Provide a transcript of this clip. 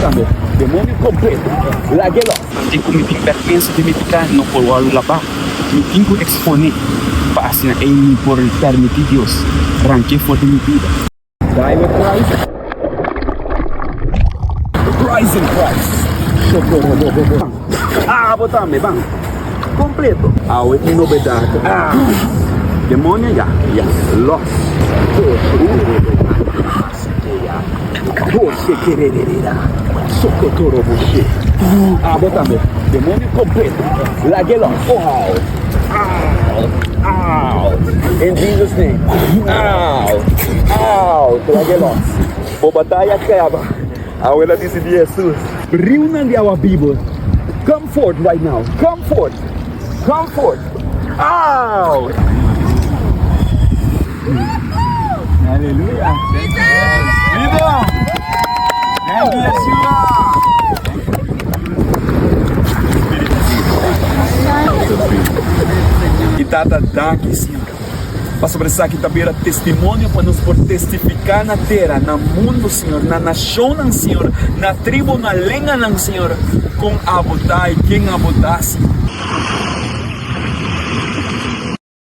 também. Demônio completo. Laguelo. Nanti ko mi perpensa de mi ficar no por o laba. Mi tengo exponer para assim em por permitir Deus ranque for de mi vida. Die with Christ. Rise in Christ. Socorro. Botame, bang. Completo. With novidade. Demônio já. Lost. Você quererá. Socotoro você. Botame. Demônio completo. Laguelo. In Jesus' name. Laguelo. O batalha acaba. Ela disse de Jesus. Reúnan de our Bible. Come forth right now. Come forth. Out. Aleluia. Vida. Thank you, Yeshua. E data daqui, Senhor. Para sobressar aqui também era testemunho para nos por testificar na terra, no mundo, Senhor, na nação, Senhor, na tribo, na lenha, Senhor, com abotar e quem abotasse.